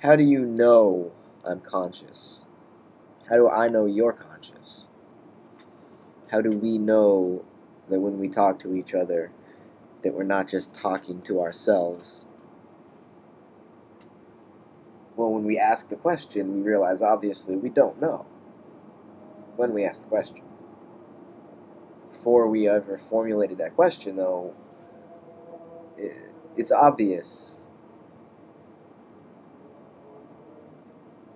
How do you know I'm conscious? How do I know you're conscious? How do we know that when we talk to each other that we're not just talking to ourselves? Well, when we ask the question, we realize obviously we don't know when we ask the question. Before we ever formulated that question, though, it's obvious.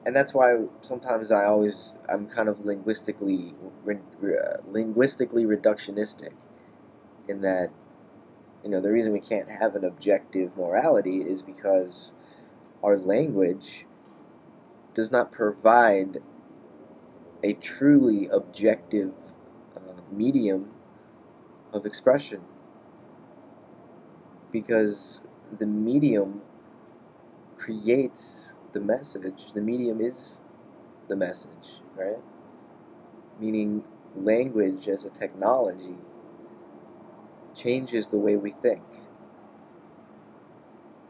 And that's why sometimes I'm kind of linguistically reductionistic in that, the reason we can't have an objective morality is because our language does not provide a truly objective medium of expression, because the medium creates the message. The medium is the message, right? Meaning language as a technology changes the way we think.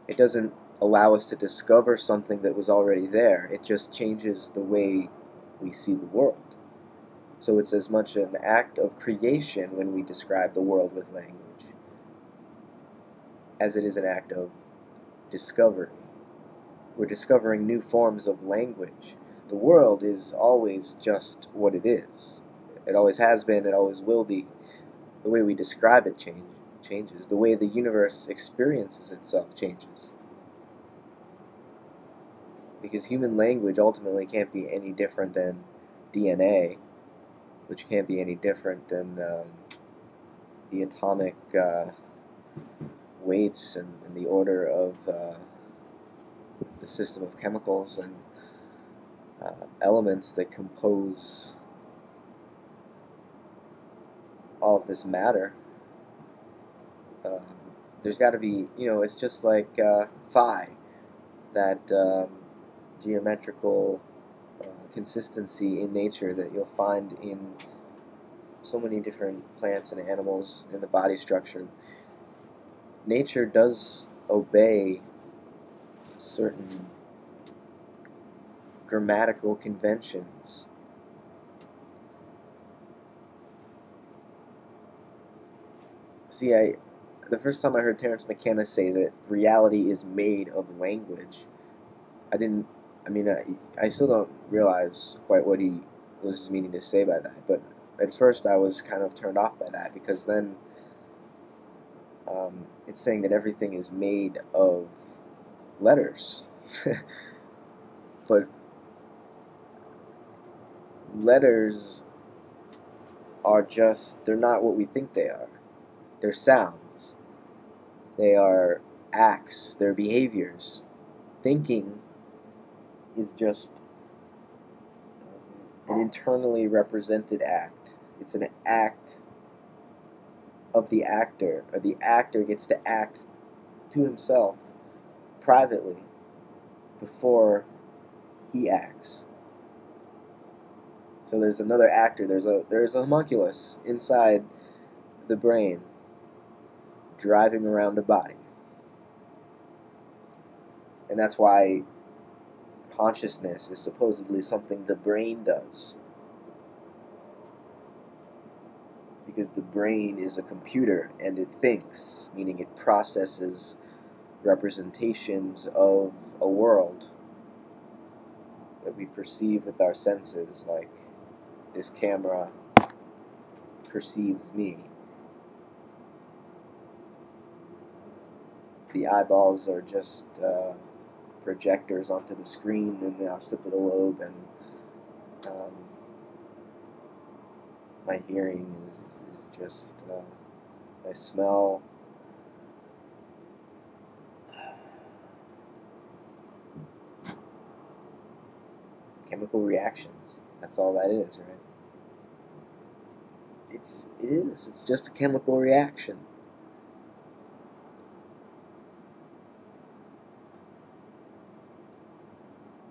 It doesn't allow us to discover something that was already there. It just changes the way we see the world. So it's as much an act of creation when we describe the world with language as it is an act of discovery. We're discovering new forms of language. The world is always just what it is. It always has been, it always will be. The way we describe it changes. The way the universe experiences itself changes. Because human language ultimately can't be any different than DNA, which can't be any different than the atomic weights and the order of the system of chemicals and elements that compose all of this matter. There's got to be, it's just like phi, that geometrical consistency in nature that you'll find in so many different plants and animals in the body structure. Nature does obey certain grammatical conventions. See, the first time I heard Terence McKenna say that reality is made of language, I still don't realize quite what he was meaning to say by that, but at first I was kind of turned off by that, because then it's saying that everything is made of letters. But letters they're not what we think they are. They're sounds. They are acts. They're behaviors. Thinking is just an internally represented act. It's an act of the actor, or the actor gets to act to himself privately before he acts. So there's another actor, there's a homunculus inside the brain driving around a body. And that's why consciousness is supposedly something the brain does. Because the brain is a computer and it thinks, meaning it processes representations of a world that we perceive with our senses, like this camera perceives me. The eyeballs are just projectors onto the screen in the occipital lobe, and my hearing is just I smell chemical reactions. That's all that is, right? It's just a chemical reaction.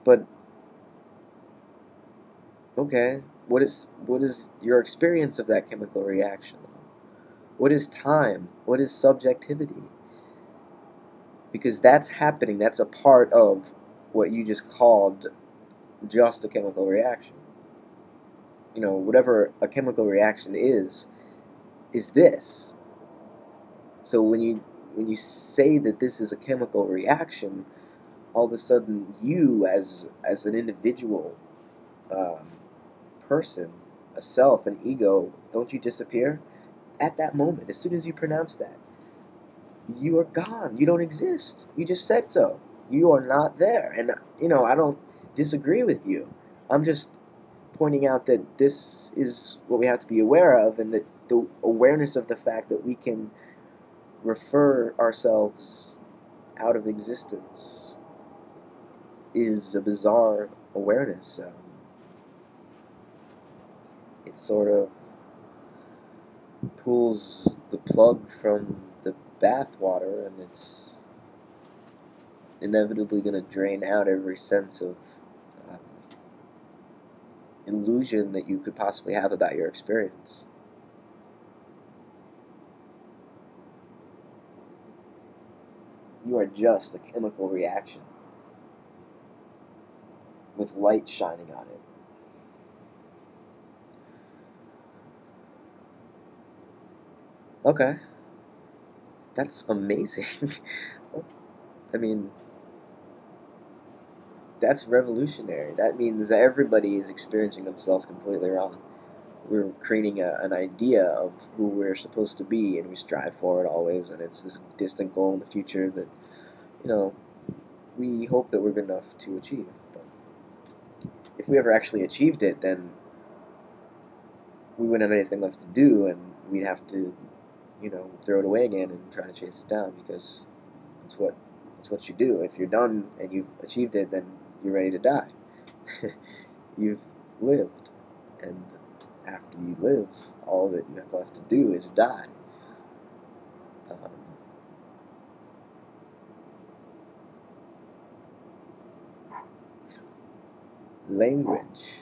But okay, what is your experience of that chemical reaction? What is time? What is subjectivity? Because that's happening. That's a part of what you just called just a chemical reaction. Whatever a chemical reaction is this. So when you say that this is a chemical reaction, all of a sudden you as an individual person, a self, an ego, don't you disappear? At that moment, as soon as you pronounce that, you are gone. You don't exist. You just said so. You are not there. And, I don't disagree with you. I'm just pointing out that this is what we have to be aware of, and that the awareness of the fact that we can refer ourselves out of existence is a bizarre awareness. It sort of pulls the plug from the bathwater, and it's inevitably going to drain out every sense of illusion that you could possibly have about your experience. You are just a chemical reaction with light shining on it. Okay. That's amazing. I mean, that's revolutionary. That means that everybody is experiencing themselves completely wrong. We're creating an idea of who we're supposed to be, and we strive for it always, and it's this distant goal in the future that, we hope that we're good enough to achieve. But if we ever actually achieved it, then we wouldn't have anything left to do, and we'd have to, throw it away again and try to chase it down, because it's what you do. If you're done and you've achieved it, then you're ready to die. You've lived, and after you live, all that you have left to do is die. Language.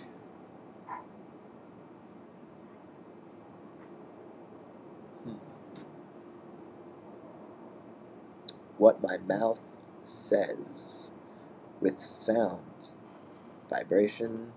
What my mouth says with sound, vibration,